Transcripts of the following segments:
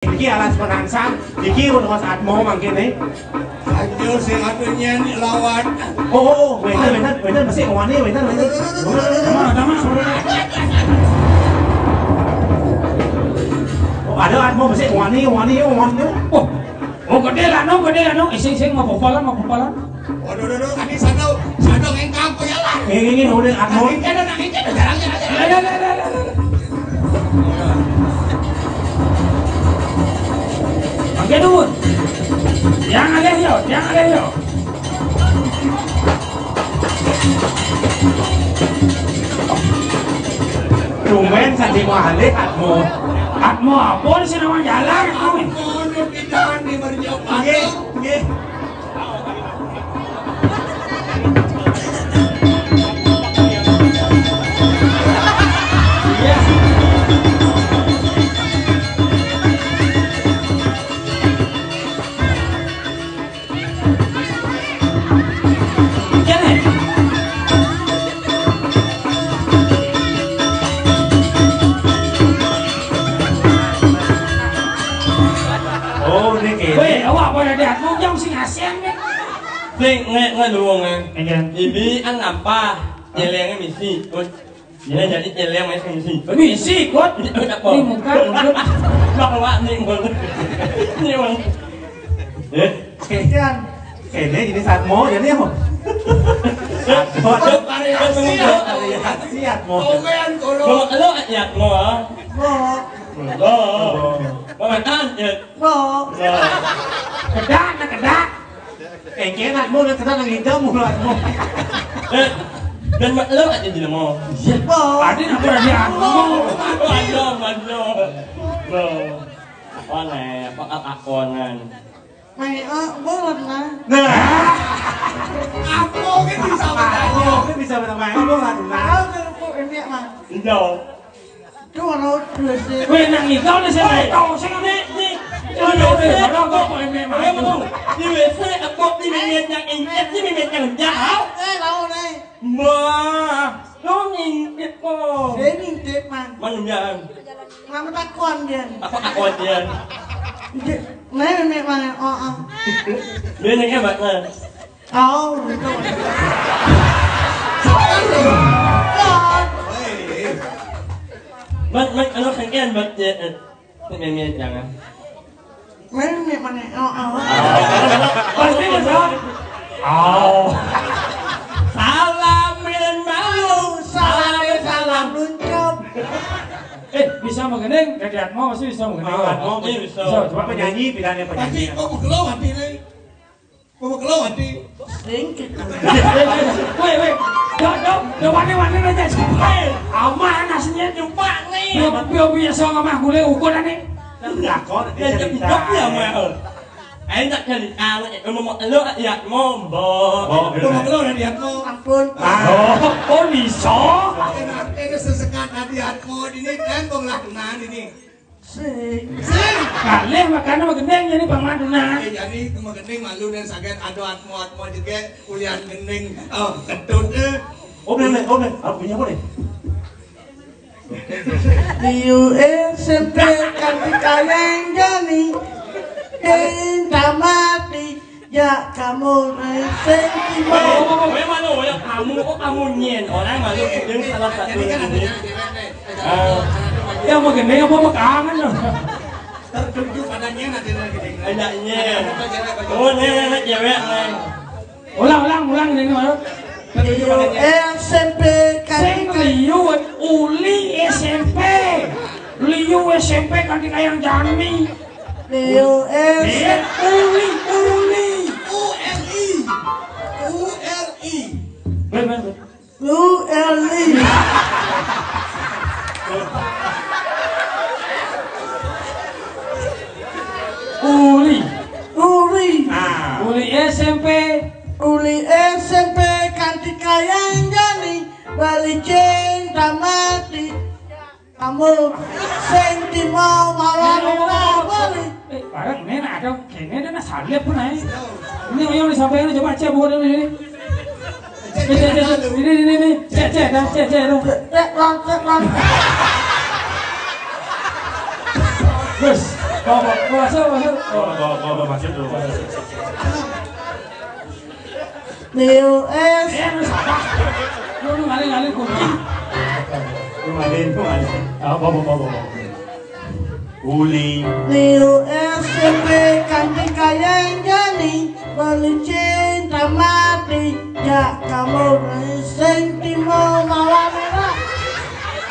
Iki alas perangsang, iki udah saat mau makin nih. Ayo sing atunya lawan. Oh, bener masih wani, bener. Oh, ada atmo masih wani. Oh, gede lah no. Sing mau popolan. Waduh, ini sadong engkang ko yalah. Ini udah atmo. Nangin jarang. Oke dulu, jangan ada yo. Tumben santi mau halik atmo apa sih namanya jalan? Kono pindahan di Marjo. Oke. Nghe đùa nghe Ibi ăn ngắm pa Nyeleng cái misi Nyeleng jadi nyeleng mấy cái misi Misi kot Ini muka Bak lewat nih Ini bang Kayaknya ini saat mau jadi apa? Siap mau. Komen kono. Mau lo ya mau ah? Mau makan ya? Kedak Kayaknya saat mau kita lagi jamu lah mau. Dan lo aja jadi mau. Ada apa lagi Mano. Oleh pakakonan. Mày boleh nah. Aku kan bisa bertanya. Aku bisa bermain apa nggak tuh? Tahu kan kok ini mah. Indo. Cuma lo terus. Weh nang ikaw na siya. Ikaw siya ni. Ano ko ko ini mah. Di WC aku di minyak yang injet di minyak yang jauh. Lalu nih. Wah, lo ngintip kok. Dia ngintip man. Mana yang? Lama takon dia. Aku dia. Mấy mà Bên này em bạn nè. Mình nó thành em vật gì? Mình chẳng à? Mấy mẹ mà này Pasti betul. Salam min mau, salam luncur. Bisa mengeneng, dari Atmo pasti bisa mengeneng. Atmo bisa. Coba penyanyi, pilihannya penyanyi. Tapi kau mau keluar hati nih. Kau mau keluar hati. Sedikit. Weh. Jauh wani aja. Amah nasinya jumpa nih. Biasa ngamah kulit ukuran nih. Enggak kok, dia cerita. Ya mah. Enak kali mau lo ya mau Kau mau keluar dari hatimu. Ampun. Oh bisa. Ini sesekat hati hatimu ini kan kau melakukan ini. Sing. Kalih makanya mengeneng jadi pangladunan. Jadi cuma gening malu dan sakit ada hatimu juga kuliah gening. Oh ketut Om nih, aku punya apa nih? Di SMP kan dikayang jani. Cinta mati ya kamu sentimen. Memang lo yang kamu nyen orang malu dengan salah satu ini. Ya mengeneng apa makangan loh. tertuju padanya nanti lagi. Ada nyen. Oh nih cewek nih. Ulang ini malu. Di SMP kan Liu Uli SMP. Liu SMP kan dikayang jani. Liu Uli. ULI Uli SMP. Uli SMP kan dikayang jani balik cinta mati kamu sentimen malam balik. Barang ini ada kayaknya ada salib pun nih. Ini yang disampaikan coba cek buat ini. Ini, cek dong. Cek long. Bos. masuk dulu. Liu es Lu ngalih-ngalih kunci. Uli. Liu SMP cantik yang jani beli cinta mati ya kamu sentimo mawar merah.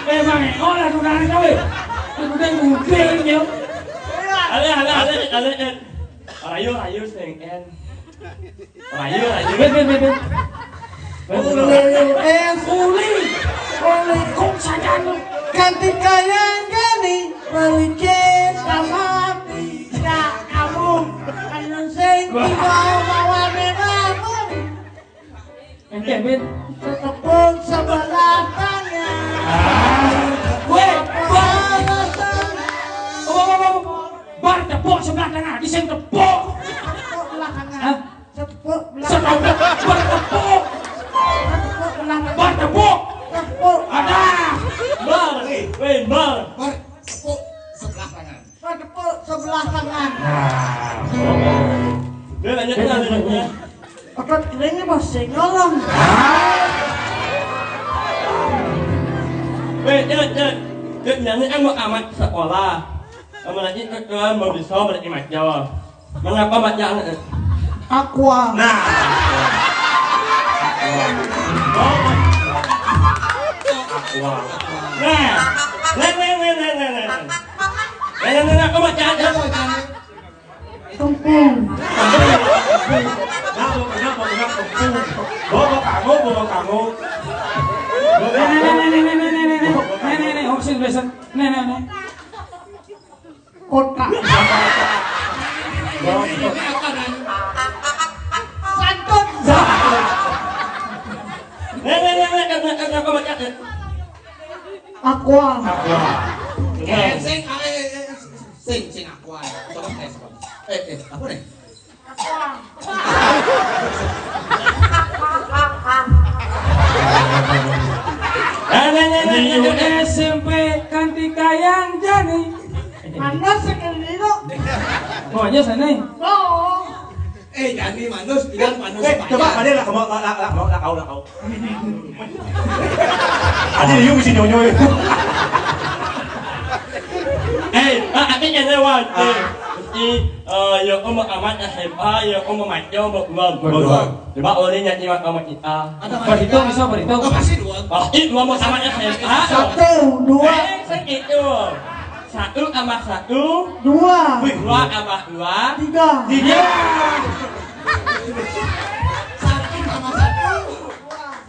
Memang olah tunangan kau. Udah nguping yo. Ale. Rayu sing en. Rayu. Ben. Liu es Uli. uli Kok saja lu. cantik yang jani beli cinta mati ya kamu sentimo mawar merah. Ente ben. Tepuk sebelah tangan. Weh, bar tepuk sebelah tengah, di sini tepuk. Tepuk belakangan. Hah? Tepuk Setau belakangan. bar tepuk, Tepuk belakangan. bar tepuk. Tepuk. Ada. Bar. Bar, tepuk sebelah tangan. Tepuk sebelah tangan. Dia lanjutnya. Otot keringnya masih ngolong. Jadi kan mau amat sekolah. Lagi kan mau bisa belajar mat Jawa. Mengapa bacaan? Aqua. Nah. Nah, kau bacaan. Tumpung. Bawa kamu. Nih, opsi besar. Nih. Kotak. Santun. Kau bacaan. Aqua. Sing aku aja. Coba tes. Apa nih? Liu SMP Kantika yang jani. Mana sekali itu? Kau aja sana. Oh. Jadi manus bilang manus Coba ada lah kamu kau. Ada yang mesti nyonyoy. Artinya lewat. Yung amat SMA, yung matyo, diba uli niya tiwag kamu kita. Berito bisa berito. Masih dua. Itu mau sama SMA. 1, 2, Segitu. Satu sama satu, 2, dua sama dua. 3. Iya. Satu sama satu.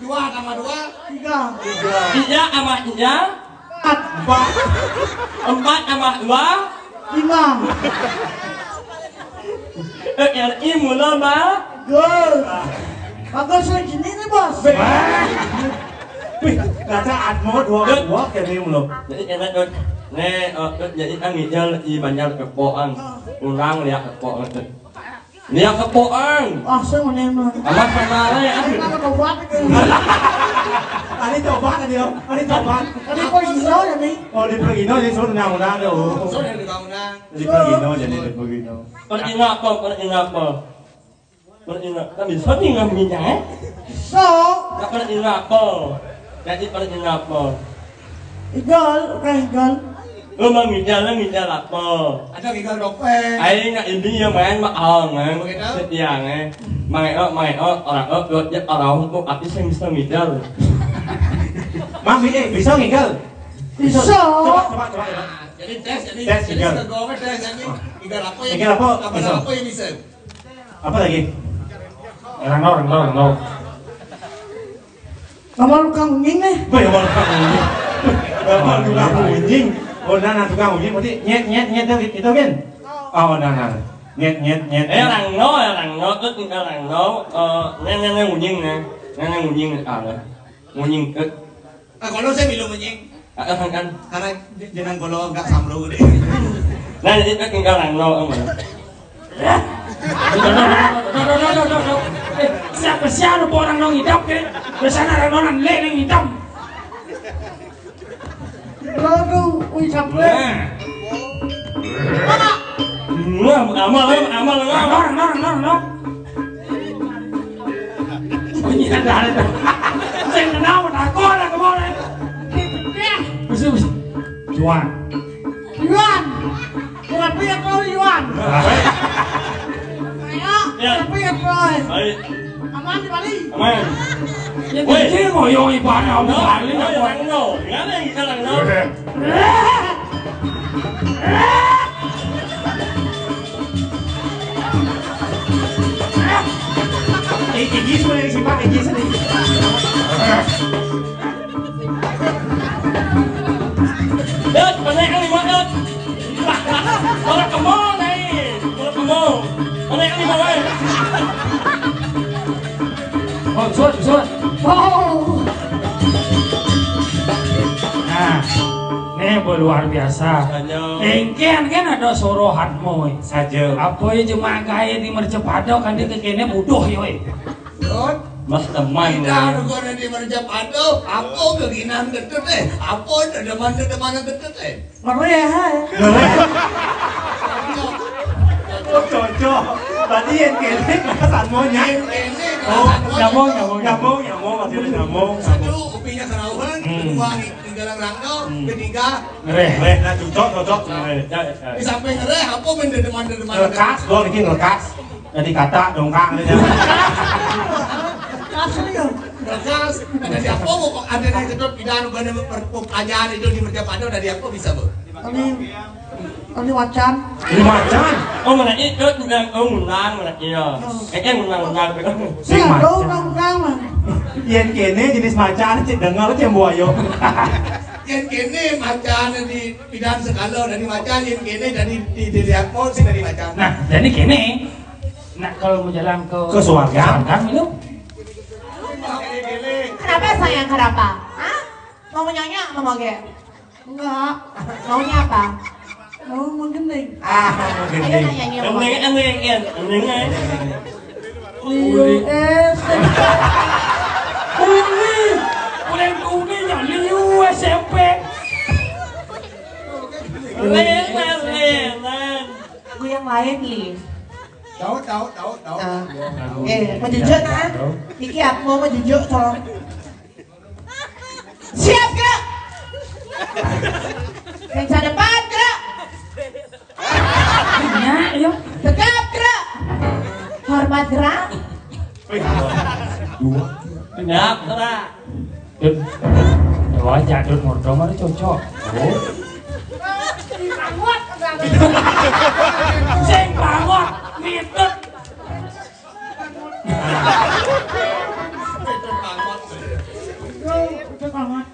Dua sama dua. 3. Tiga sama tiga, 4. empat sama dua. 5. RI mula ba? Gol. Bagus lagi nih bos. Wih, kata atmo dua kayak ini belum. Jadi enak tuh. Nih, jadi kan ngijal di banyak kepoan, ulang lihat kepoan. Lihat kepoan. Langsung menembak. Amat sama lah ya. Mana obat itu? Ini coba kan dia. Ini coba. Tadi kok gila ya nih? Oh di Pregino jadi suruh nang deh. Sudah di bangunan. Di Pregino jadi di Pregino. Pernah kan bisa nih nggak minyak? So, Nggak pernah apa? Jadi pernah apa? igol, igol. Lu mau ngijal apa? Ada gigal dopeng. Ai nggak ini yang main mahal kan? Setiang main orang untuk apa sih bisa ngijal? Mami bisa ngigal. Bisa. Coba. Jadi tes gigal. Tes jadi gigal apa yang Gigal apa? Bisa. apa yang bisa? Apa lagi? Orang no. Kamu tukang nying nih. Wih, kalau tukang unjing. Oh, nah tukang unjing berarti nyet itu kan? Oh, nah. Nyet. Orang no, terus orang no, nenek ngunying ada, ngunying ke, Kalau saya minum menying. kan, Karena jenang kalau enggak samlo deh. nah jadi kan orang no, Siapa orang nong hitam ke? Biasanya orang nong leleng hitam. Lalu, wih sampai. nah, amal Nong. Bunyi ada. Saya kenal aku ada kemarin. Bersih. Juan. Yuan. Tapi ya kau Yuan. Ayo, tapi ya kau. Aman di Bali. Aman. Yang kecil ngoyong ibadah Abu Bali ya kau. Ngana kita lang no. Igis mo na yung simpak, igis na yung Dot, panay ang lima dot. Wala ka mo na eh. Wala ka mo. Panay ang lima eh. Oh, suat. Oh. Nah, ini luar biasa. Engken kan ada sorohanmu. saja. Apa ya cuma kaya di mercepado kan dia kekene bodoh ya. Mas teman. Kita ko na di Marjapado, ako gaginan gedut Ako dedeman gedut Mereka. Cocok. Tadi yang kene kerasan monya. Oh, nyamong maksudnya nyamong. Satu, upinya serauhan, kedua tinggalan rangno, ketiga Ngereh. Nah, cocok. di samping ngereh, aku mendedeman Ngelekas, lo ini ngelekas. Jadi kata dongkang aja. Kasih ya. Ngekas, dari aku mau ada yang kedut pidana pada perpajaan itu di Marjapado dari aku bisa bu. Ini wacan. Ini macan. Oh mana ini dot nang menang mana iya. Menangไปก็ Sing Saya tahu macan. nama. Yang kene jenis macan, cek dengar cek buayo. Yang kene macan di pidana sekalo dari macan, yang kene dari aku sih dari macan. Nah, jadi gini. Nah, kalau mau jalan ke surga, minum. Kenapa sayang kenapa? Hah? Mau nyanyi mau ge? Enggak. Maunya apa? Mau gening. Ah, Ayo gini. nyanyi mau. Uli. Uli yang liu SMP. Gue yang lain li. Tahu. Menjejak kan? Iki aku mau menjejak tolong. Siap gerak. Yang depan gerak. Ya, ayo. Tegap gerak. Hormat gerak. Kenap gerak. Wajah dud mordom mana cocok. Sing bangot mitut.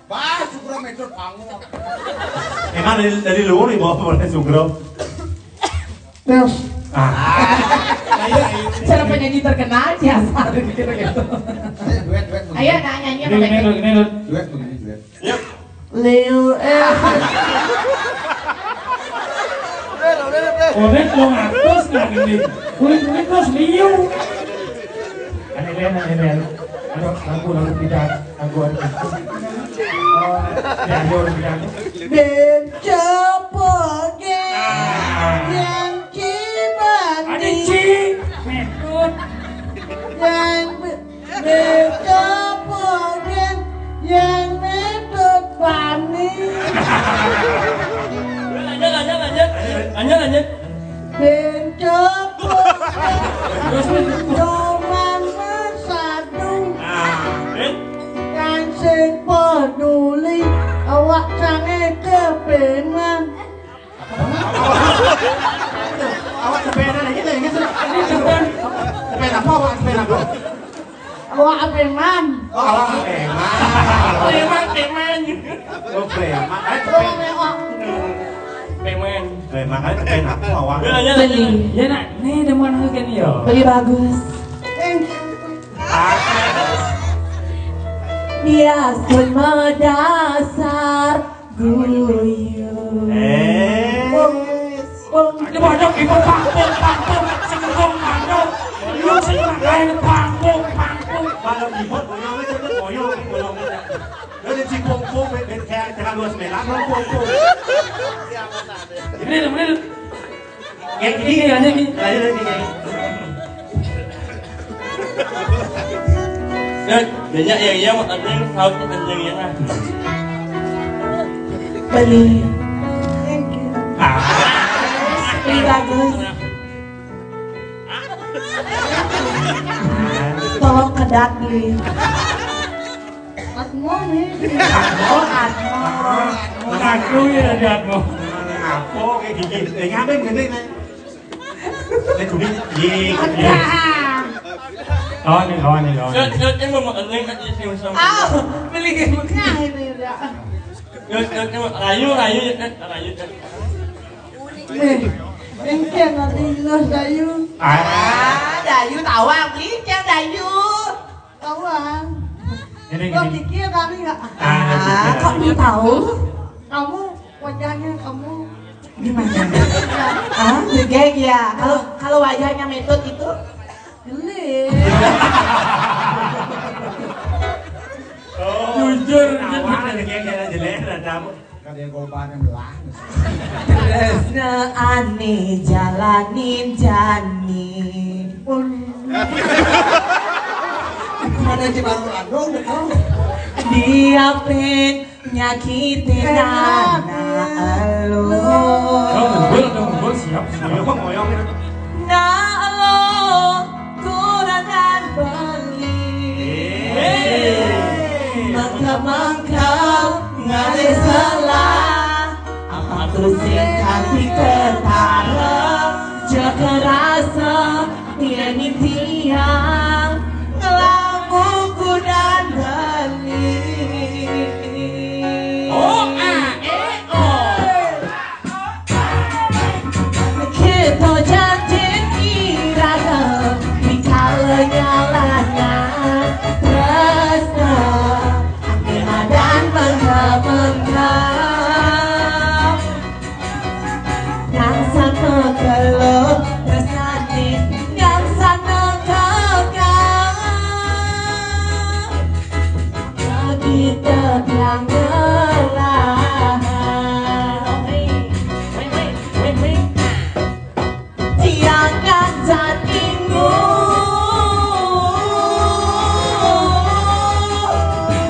Bah, syukur metode bangun. Emang dari luar nih bawa boleh sugro. Terus. Ayo. Cara penyanyi terkenal Ciasar gitu. Duet. Ayo nyanyi apa Ini dud. Duet begini duet. Liu Kulit lo ngatus nggak gini. Kulit terus liu. Aneh. Aduh, lagu tidak. Lagu ada. Beca poge yang Ada kibani ci. Metut. yang beca poge yang metut bani Lanjut. beca poge cuman bersatu yang sing peduli awak sange kepengen Awak sepeda lagi tuh, ini sepeda apa? Awak sepeda apa? awak kepengen Oh, awak preman. Preman. Oh, preman. awak Preman. Preman kan sepeda apa awak? beli Ya nak, nih demen kan ya. beli bagus biasun medasar guyu Ini banyak ibu panggung, sengkong panggung. Lu sing makan panggung. Kalau ibu boyoไม่ใช่boyoนี่แล้วจะชิโกงโค้งเป็นแค่จะการรวมสมัยล้างแล้วโค้ง Ini. Kayak gini aja gini. Ya, banyak yang iya mau anjing, tahu anjing ya lah. Beli. Ah, Beli bagus. Tolong kedat beli. Atmo nih. Oh, Atmo. aku ya jatuh. Apa kayak gini? Ngapain gini nih? Nek kuwi iya. Oh nih. Yang mau anjing kan isi sama. Ah, beli gimana ini udah. Rayu. Ini nanti los Dayu, Ah, Dayu tahu beli yang Dayu. kawan. Ini Kau gini. pikir kami nggak? Ah, kok dia tahu? Kamu wajahnya kamu. Gimana? Ah, begeg ya. Kalau wajahnya metode itu Ini. Jujur, awalnya kayak jelek lah kamu. tresna aneh jalanin jani. Mana di baru adong dong. Dia pen nyakitin anak lo. Kamu siap. Kok ngoyong ini? Nah lo kurangan beli. Maka ngade salah. Aku sing hati ketara jaga rasa tiani tiang ngelamu kudan beli. Kita janji iraga dikala nyalanya rasa aneh dan menggap yang sana kalau rasane yang sana kagak kita yang ngelahan jangan jadimu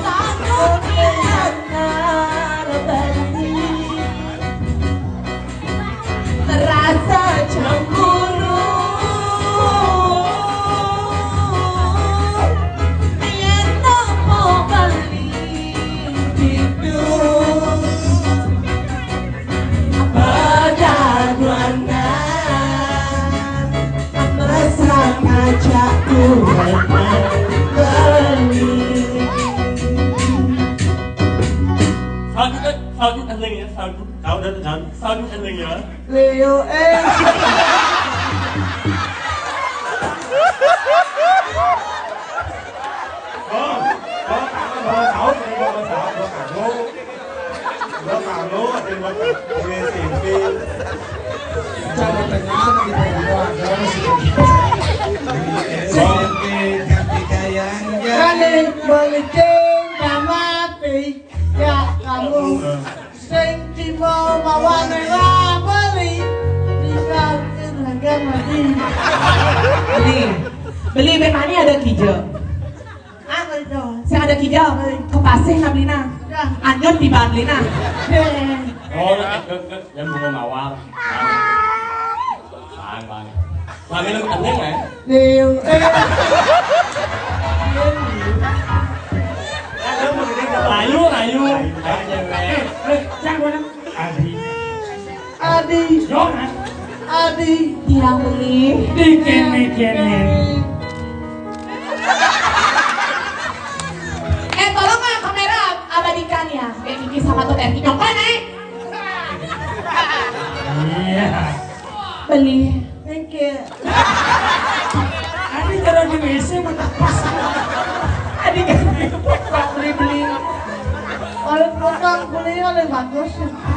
takut benar berhenti terasa cemburu yang tak mau beli hidup perdaguanan mesra ngajak kurenang beli. Salju anjing ya, salju. Tahu dan tahu. Salju anjing ya. Leo Cara tengah di bawah ganti kayang kali balikin mati ya kamu sing timo bawa merah beli tinggal harga mati. Beli memang ada kijau. Apa itu? Saya ada kijau ke pasir nggak beli nah. Ya. Anyon di beli nah. Oh, yang bunga mawar. Bang. Lagi lu anjing ya? Leo Rayu. Jangan mana? Adi Jangan. Adi Yang beli. Dikene. Tolong nggak kamera abadikan ya. Kayak Kiki sama tuh Terki nyongkol nih. Iya. Beli. thank you. Ani cara di WC mana pas. Adik kan beli. Oleh potong beli oleh bagus.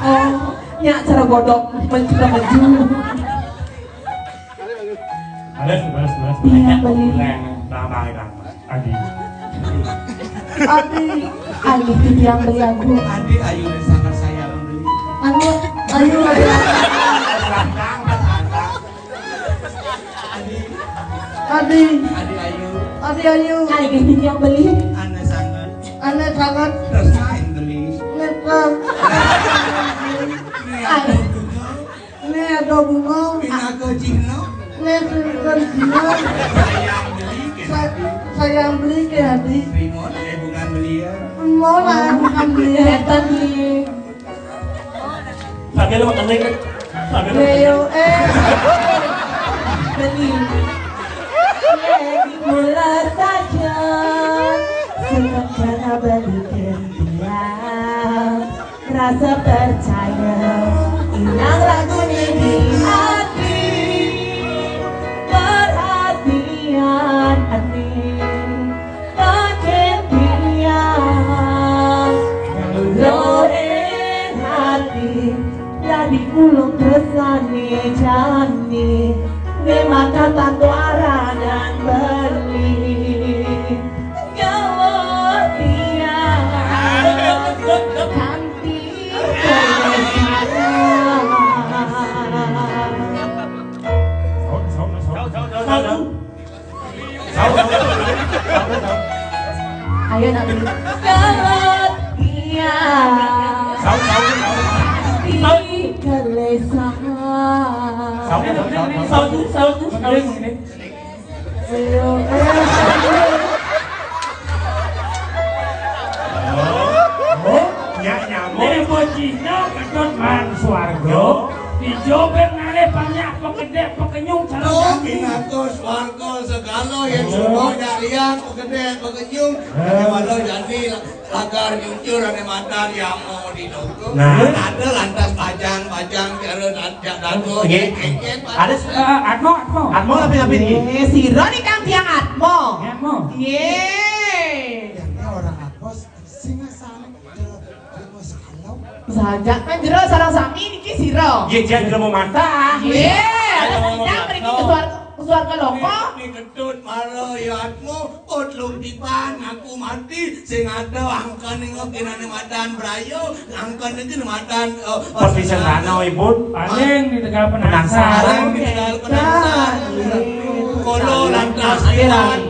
Oh, ya cara godok mencoba maju. Balas. Iya beli. Ramai. Adi. Adi Alih itu yang beli aku. Adi ayu sangat saya membeli. anu ayo Landang. Adi Adi Ayu Kali ini yang beli. Ane sangat sangat beli netral. Ini ada bunga. Pinako Cino Ini Cina. Saya beli ke Adi. Rimon bukan beliau Mau lah bukan beli. Kelihatan nih. Sambil lu makan lagi. Sambil lu. Leo Beli. Mulai saja sementara balikin dia rasa percaya hilang ragunya di hati perhatian hati makin dia loen hati jadi ulung kesani jani di mata tantuara dan beli gawat dia cantik ayo nak beli gawat dia di kelesaan Leo Nek bocino ketut man swarga dijoben nale banyak pegede pekenyung calon Pinako Swargo segala yang semua jarian gede pekenyung walau jadi lagar nyucur ane mata yang mau didukung ada lantas pajang cara dato Ada Atmo tapi ini. si Roni kan tiang Atmo Atmo yeay orang Atmos singa sana saja kan jero sarang sami niki siro Ye jangan mau mantah. Yang pergi ke suarga loko ini ketut maro ya Atmo potluk dipan aku mati sing ada angkan nengok kinane madan brayo angkan iki madan Posisi sana ibu. paling di Tegal Penasaran. Penangsar Kolo lantas liwat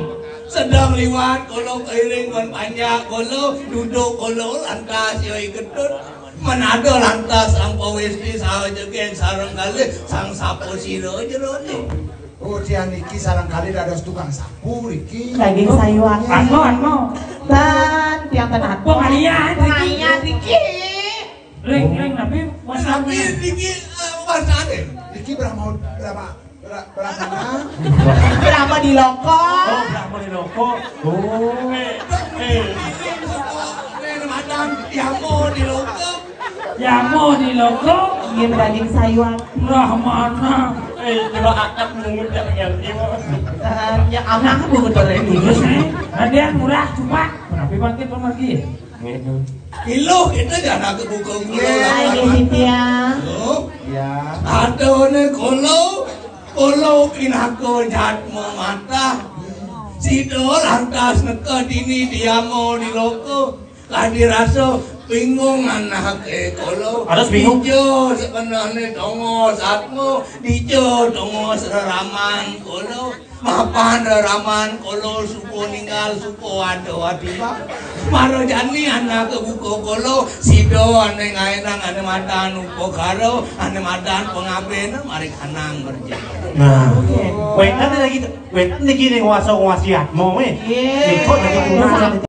sedang liwat kolo keiring kon panjang kolo duduk kolo lantas yoi ketut Manado lantas ang pawesti sa jegen sarang kali sang sapo siro jero ni. Oh dia niki sarang kali dados tukang sapu niki. lagi sayuan Atmo dan tiang tanah pengalian pengalian Riki ring tapi Tapi niki wasane. Niki berapa berapa di loko Berapa di loko? Madam yang mau dilokem. yang mau di logo ingin daging sayuan Rahmana Coba akap mungut yang yang anak aku betul ini terus nih hadiah murah cuma tapi bangkit pemergi Kilo kita jangan ke buku hai Cynthia ya. Adone kolo kinako jatmo mata. Sido lantas neka dini dia mau diloko. Lagi rasa bingung anak kolo. Ada bingung? Dijo sebenarnya dongo satmo. Dijo dongo seraraman kolo. Mapan raman kolo supo ninggal supo ado atiba. Maro jani anak buko kolo sido ane ngaenang ane madan upo karo ane madan pengaben mari kanang kerja. Nah, wetan lagi, wetan lagi nih nguasa Atmo Yeay. Ikut lagi tunangan.